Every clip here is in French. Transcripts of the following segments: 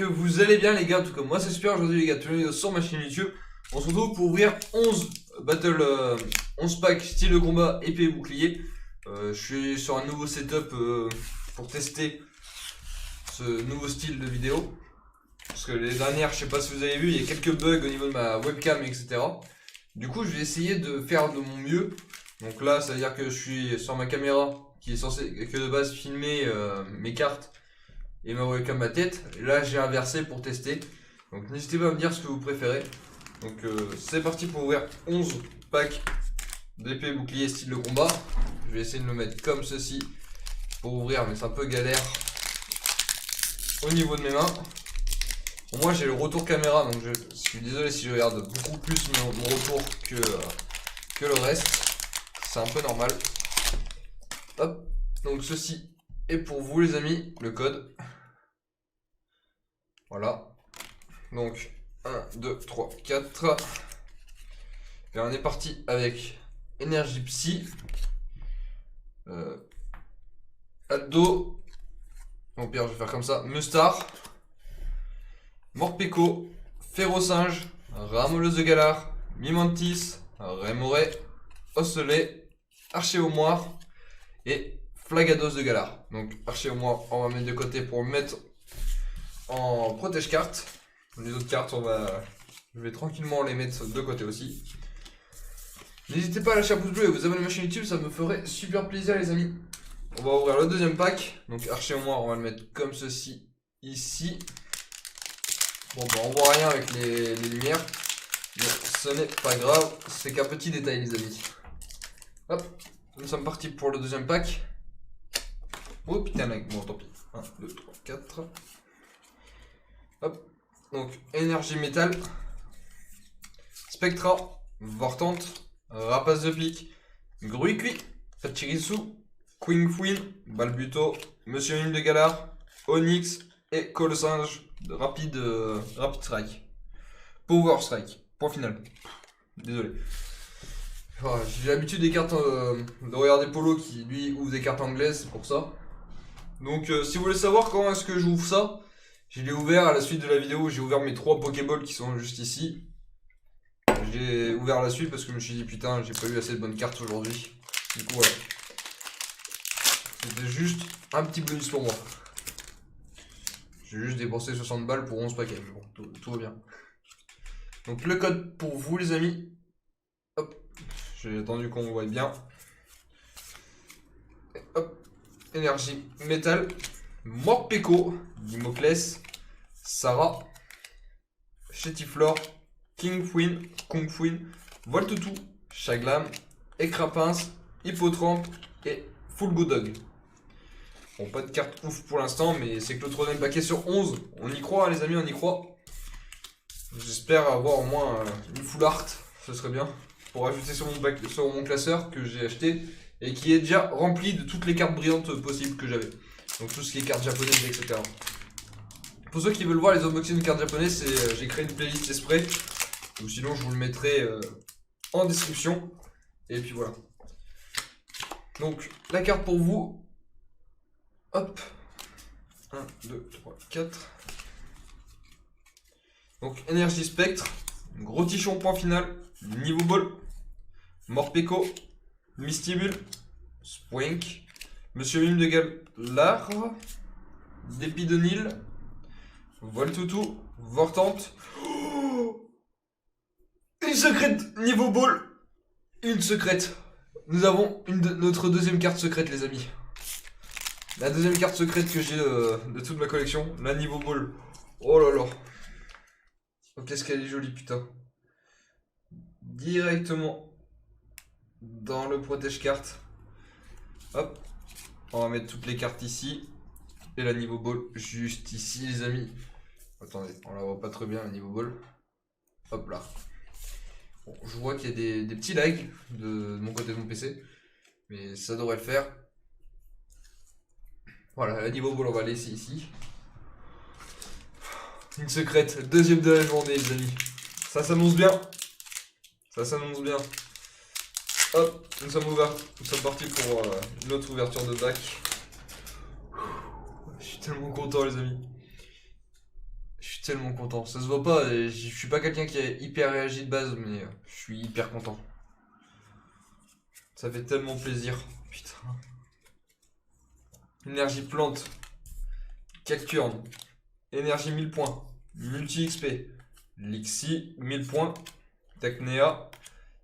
que vous allez bien les gars, tout comme moi c'est super. Aujourd'hui les gars, bienvenue sur ma chaîne YouTube. On se retrouve pour ouvrir 11 11 packs style de combat épée et bouclier. Je suis sur un nouveau setup pour tester ce nouveau style de vidéo. Parce que les dernières, je sais pas si vous avez vu, il y a quelques bugs au niveau de ma webcam, etc. Du coup, je vais essayer de faire de mon mieux. Donc là, ça veut dire que je suis sur ma caméra qui est censée que de base filmer mes cartes et ma webcam ma tête. Et là, j'ai inversé pour tester. Donc n'hésitez pas à me dire ce que vous préférez. Donc c'est parti pour ouvrir 11 packs d'épée bouclier style de combat. Je vais essayer de le mettre comme ceci pour ouvrir, mais c'est un peu galère au niveau de mes mains. Bon, moi j'ai le retour caméra, donc je suis désolé si je regarde beaucoup plus mon retour que le reste. C'est un peu normal. Hop, donc ceci est pour vous les amis, le code. Voilà. Donc 1, 2, 3, 4. Et on est parti avec Énergie Psy, Aldo, au pire je vais faire comme ça, Mustar, Morpeko, Férocinge, Ramoleuse de Galar, Mimantis, Rémoré, Osselet, Archéomoire et Flagados de Galar. Donc Archéomoire on va mettre de côté pour le mettre en protège carte. Les autres cartes je vais tranquillement les mettre de côté aussi. N'hésitez pas à lâcher un pouce bleu et vous abonner à ma chaîne YouTube, ça me ferait super plaisir les amis. On va ouvrir le deuxième pack. Donc Archéomoire on va le mettre comme ceci ici. Bon bah on voit rien avec les lumières, mais ce n'est pas grave, c'est qu'un petit détail les amis. Hop, nous sommes partis pour le deuxième pack. Oh putain, bon tant pis. 1, 2, 3, 4. Hop, donc énergie métal, Spectra, Vortante, Rapace de Pique, Gruicui, Pachirisu, Queen, Balbuto, Monsieur Mime de Galar, Onyx et Colossinge de Rapid Strike. Power Strike. Point final. Désolé. Voilà, j'ai l'habitude des cartes de regarder Polo qui lui ouvre des cartes anglaises, c'est pour ça. Donc si vous voulez savoir comment est-ce que je ouvre ça, je l'ai ouvert à la suite de la vidéo, j'ai ouvert mes 3 Pokéballs qui sont juste ici. J'ai ouvert à la suite parce que je me suis dit putain j'ai pas eu assez de bonnes cartes aujourd'hui. Du coup voilà. C'était juste un petit bonus pour moi. J'ai juste dépensé 60 balles pour 11 paquets, mais bon, tout va bien. Donc le code pour vous les amis. Hop, j'ai attendu qu'on voit bien. Et hop, énergie métal, Morpeko, Dimoclès, Sarah, Chétiflore, Kung Fuin, Voltutu, Chaglam, Écrapince, Hippotrampe et Full Go Dog. Bon, pas de carte ouf pour l'instant, mais c'est que le troisième paquet sur 11. On y croit, hein, les amis, on y croit. J'espère avoir au moins une full art, ce serait bien. Pour ajouter sur mon classeur que j'ai acheté et qui est déjà rempli de toutes les cartes brillantes possibles que j'avais. Donc tout ce qui est cartes japonaises, etc. Pour ceux qui veulent voir les unboxings de cartes japonaises, j'ai créé une playlist exprès. Ou sinon, je vous le mettrai en description. Et puis voilà. Donc, la carte pour vous. Hop, 1, 2, 3, 4. Donc énergie spectre, gros tichon point final, niveau ball, Morpeko, Mistibule, Spoink, Monsieur Mime de Galar, Dépidonil, Voltutu, Vortante. Oh, une secrète niveau ball, une secrète. Nous avons notre deuxième carte secrète les amis. La deuxième carte secrète que j'ai de toute ma collection, la niveau ball. Oh là là. Oh, qu'est-ce qu'elle est jolie putain. Directement dans le protège carte. Hop. On va mettre toutes les cartes ici. Et la niveau ball juste ici les amis. Attendez, on la voit pas très bien la niveau ball. Hop là. Bon, je vois qu'il y a des petits lags de mon côté de mon PC. Mais ça devrait le faire. Voilà, la niveau ball on va laisser ici. Une secrète, deuxième de la journée les amis. Ça s'annonce bien. Ça s'annonce bien. Hop, nous sommes ouverts. Nous sommes partis pour une autre ouverture de bac. Je suis tellement content les amis. Je suis tellement content. Ça se voit pas, je suis pas quelqu'un qui est hyper réagi de base, mais je suis hyper content. Ça fait tellement plaisir. Putain. Énergie plante. Cacturne. Énergie 1000 points. Multi XP. Lixi 1000 points. Tacnea.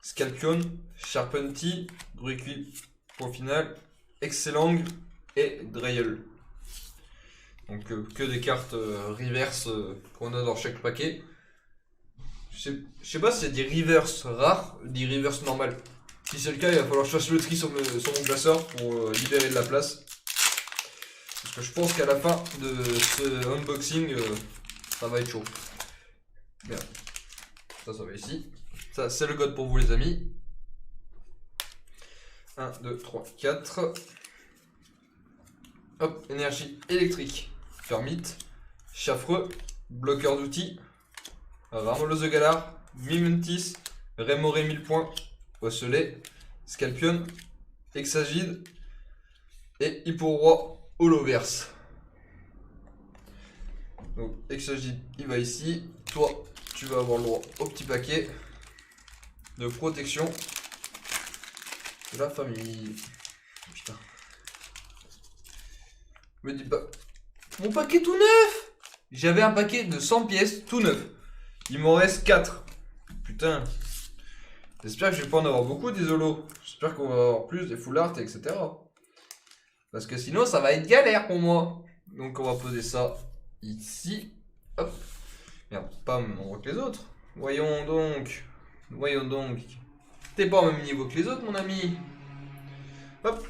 Scalpion. Sharpenty. Druidquil. Point final. Excellang. Et Dreyel. Donc que des cartes reverse qu'on a dans chaque paquet. Je sais pas si c'est des reverse rares ou des reverse normales. Si c'est le cas, il va falloir que je fasse le tri sur mon classeur pour libérer de la place. Parce que je pense qu'à la fin de ce unboxing, ça va être chaud. Bien. Ça va ici. Ça, c'est le code pour vous, les amis. 1, 2, 3, 4. Hop, énergie électrique. Fermite. Chaffreux. Bloqueur d'outils. Ramolos de Galar. Mimentis. Rémoré 1000 points. Osselet. Scalpion. Hexagide. Et Hipporoi Holoverse. Donc, Hexagide, il va ici. Toi, tu vas avoir le droit au petit paquet de protection de la famille. Putain. Me dis pas. Mon paquet tout neuf! J'avais un paquet de 100 pièces tout neuf. Il m'en reste 4. Putain. J'espère que je vais pas en avoir beaucoup des holos. J'espère qu'on va avoir plus des full art, etc. Parce que sinon, ça va être galère pour moi. Donc, on va poser ça ici. Hop. Merde, pas même endroit que les autres. Voyons donc. Voyons donc. T'es pas au même niveau que les autres, mon ami. Hop.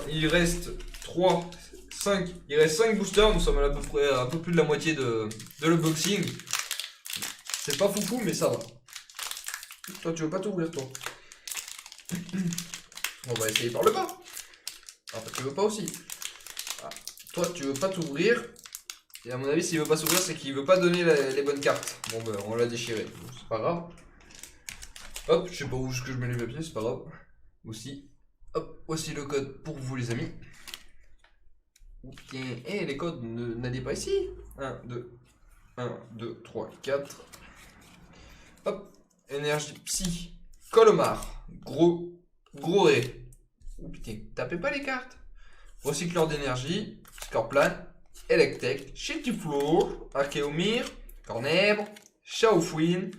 Il reste 3, 5. Il reste 5 boosters. Nous sommes à peu près un peu plus de la moitié de l'unboxing. C'est pas foufou, mais ça va. Toi, tu veux pas t'ouvrir, toi? On va essayer par le bas. Ah, toi, tu veux pas aussi. Ah, toi, tu veux pas t'ouvrir. Et à mon avis, s'il veut pas s'ouvrir, c'est qu'il veut pas donner les bonnes cartes. Bon, ben, on l'a déchiré. C'est pas grave. Hop, je sais pas où est-ce que je mets les papiers, c'est pas grave. Aussi. Hop, voici le code pour vous, les amis. Bien. Et les codes n'allez pas ici. 1, 2. 1, 2, 3, 4. Hop. Énergie psy. Colomar. Gros ré. Oh putain, tapez pas les cartes. Recycleur d'énergie. Scorplan. Electek. Chetifloor. Archéomir. Cornèbre. Chaofouine.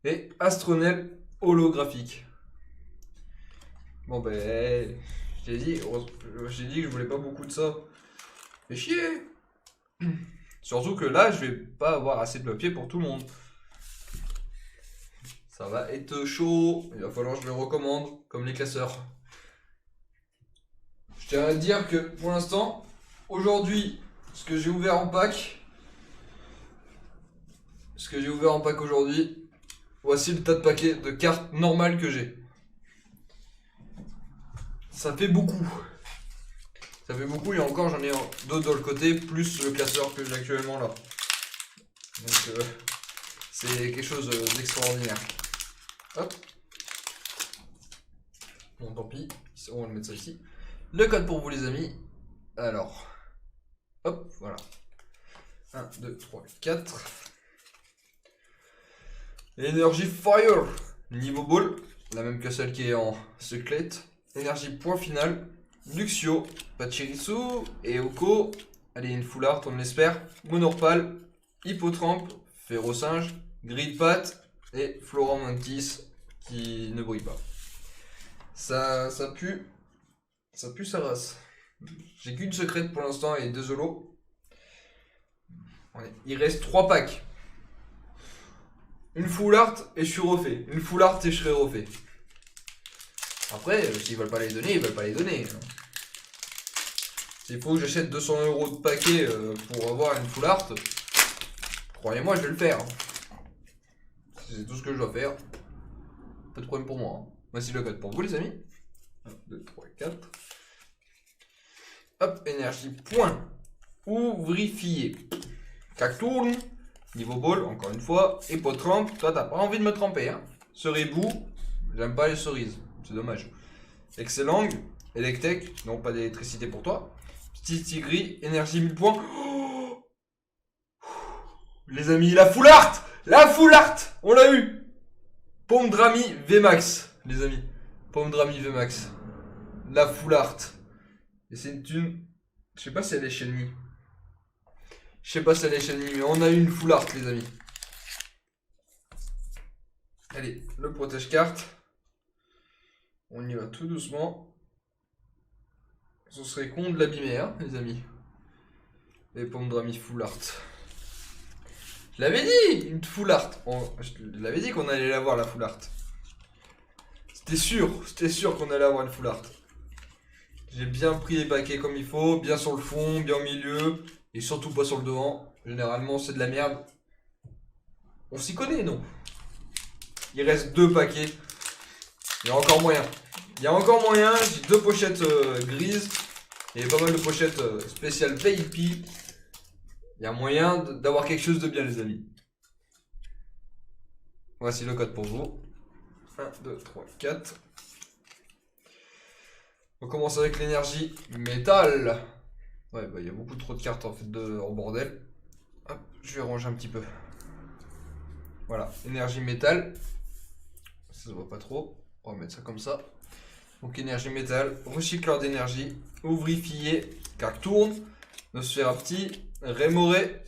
Et Astronel holographique. Bon ben. J'ai dit que je voulais pas beaucoup de ça. Fais chier. Surtout que là, je vais pas avoir assez de papier pour tout le monde. Ça va être chaud. Il va falloir que je le recommande, comme les classeurs. Je tiens à dire que pour l'instant, aujourd'hui, ce que j'ai ouvert en pack aujourd'hui, voici le tas de paquets de cartes normales que j'ai. Ça fait beaucoup. Ça fait beaucoup et encore j'en ai d'autres dans le côté, plus le classeur que j'ai actuellement là. Donc c'est quelque chose d'extraordinaire. Hop. Bon tant pis, on va le mettre ça ici. Le code pour vous les amis. Alors. Hop, voilà. 1, 2, 3, 4. Énergie Fire. Niveau ball. La même que celle qui est en seclette. Énergie point final. Luxio. Pachirisu. Eoko. Allez, une full art, on l'espère. Monorpal. Hippotrampe. Férocinge. Grillpat. Et Florent Mantis qui ne brille pas. Ça pue. Ça pue sa race. J'ai qu'une secrète pour l'instant et 2 holos. Il reste 3 packs. Une full art et je suis refait. Une full art et je serai refait. Après, s'ils veulent pas les donner, ils veulent pas les donner. S'il faut que j'achète 200 € de paquet pour avoir une full art, croyez-moi, je vais le faire. C'est tout ce que je dois faire. Pas de problème pour moi. Voici le code pour vous, les amis. 1, 2, 3, 4. Hop, énergie point. Ouvrifié. Cactourne. Niveau ball, encore une fois. Hippotrampe. Toi, t'as pas envie de me tremper, hein. Cerebou. J'aime pas les cerises. C'est dommage. Excellang. Electek. Non, pas d'électricité pour toi. Petit Tigri. Énergie 1000 points. Oh, les amis, la full art. La full art. On l'a eu. Pomdramy VMAX, les amis. Pomdramy VMAX. La full art. Et c'est une... Je sais pas si elle est shiny. Je sais pas si elle est shiny, mais on a eu une full art, les amis. Allez, le protège-carte. On y va tout doucement. Ce serait con de l'abîmer, hein, les amis. Et Pomdramy full art. Je l'avais dit, une full art. Je l'avais dit qu'on allait l'avoir, la full art. C'était sûr qu'on allait avoir une full art. J'ai bien pris les paquets comme il faut, bien sur le fond, bien au milieu, et surtout pas sur le devant. Généralement, c'est de la merde. On s'y connaît, non? Il reste 2 paquets. Il y a encore moyen. J'ai 2 pochettes grises et pas mal de pochettes spéciales VIP. Il y a moyen d'avoir quelque chose de bien, les amis. Voici le code pour vous. 1, 2, 3, 4. On commence avec l'énergie métal. Ouais, bah il y a beaucoup trop de cartes en fait en bordel. Hop, je vais ranger un petit peu. Voilà, énergie métal. Ça se voit pas trop. On va mettre ça comme ça. Donc énergie métal, recycleur d'énergie, ouvrifié, carte tourne, Nosferapti, Rémoré,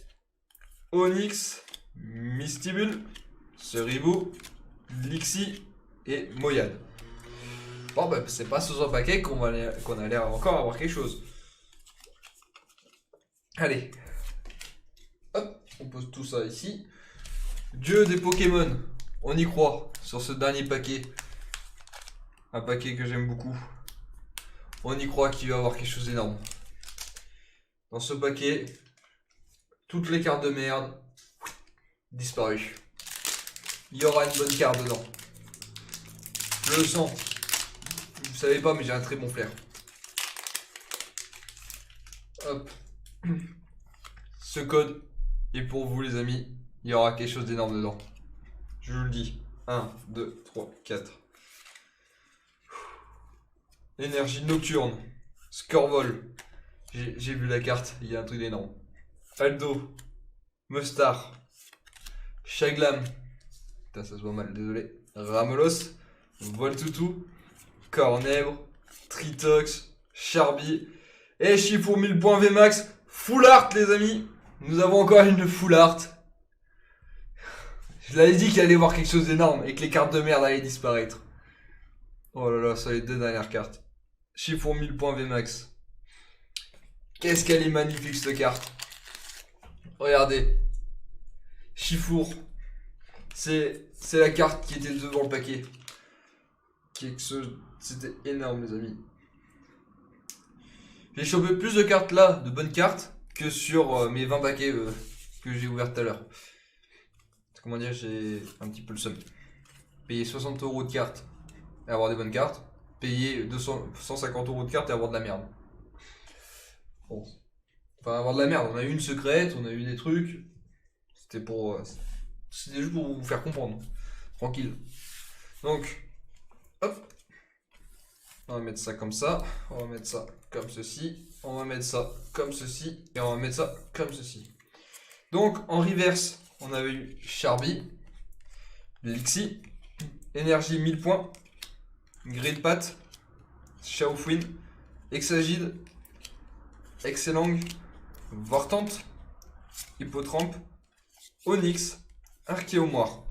Onyx, Mystibule, Ceribou, Lixi et Moyade. Bon bah c'est pas sous un paquet qu'on allait encore avoir quelque chose. Allez. Hop, on pose tout ça ici. Dieu des Pokémon, on y croit sur ce dernier paquet. Un paquet que j'aime beaucoup. On y croit qu'il va y avoir quelque chose d'énorme. Dans ce paquet, toutes les cartes de merde disparues. Il y aura une bonne carte dedans. Je le sens. Vous savez pas, mais j'ai un très bon flair. Hop. Ce code est pour vous, les amis. Il y aura quelque chose d'énorme dedans. Je vous le dis. 1, 2, 3, 4. Énergie nocturne. Scorvol. J'ai vu la carte, il y a un truc d'énorme. Aldo. Mustar. Chaglam. Putain, ça se voit mal, désolé. Ramelos. Voltoutou. Cornèbre. Tritox. Charby. Et Chiffon 1000 points VMAX. Full art, les amis. Nous avons encore une full art. Je l'avais dit qu'il allait y avoir quelque chose d'énorme et que les cartes de merde allaient disparaître. Oh là là, ça les 2 dernières cartes. Chiffon 1000 points VMAX. Qu'est-ce qu'elle est magnifique cette carte. Regardez. Chifour. C'est la carte qui était devant le paquet. C'était énorme, les amis. J'ai chopé plus de cartes là, de bonnes cartes, que sur mes 20 paquets que j'ai ouverts tout à l'heure. Comment dire, j'ai un petit peu le seum. Payer 60 € de cartes et avoir des bonnes cartes. Payer 150 € de cartes et avoir de la merde. Bon. Enfin, avoir de la merde. On a eu une secrète, on a eu des trucs. C'était juste pour vous faire comprendre. Tranquille. Donc, hop. On va mettre ça comme ça. On va mettre ça comme ceci. On va mettre ça comme ceci. Et on va mettre ça comme ceci. Donc, en reverse, on avait eu Charby, Lixi, Énergie 1000 points, Grille de Patte, Shaofuin, Exagide, Excellang, Vortante, Hippotrampe, Onyx, Archéomoire.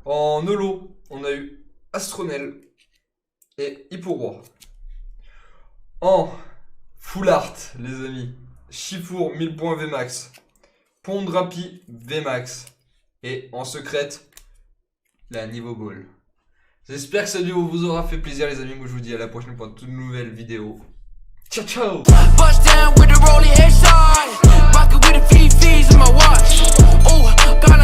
En holo, on a eu Astronel et Hipporoi. En full art, les amis, Chifour 1000 points VMAX, Pomdrapy VMAX et en secrète, la Niveau Ball. J'espère que cette vidéo vous aura fait plaisir, les amis. Moi, je vous dis à la prochaine pour une toute nouvelle vidéo. Ciao, ciao! Touchdown with a rolling headshot. Rockin' with a few fees in my watch. Oh, got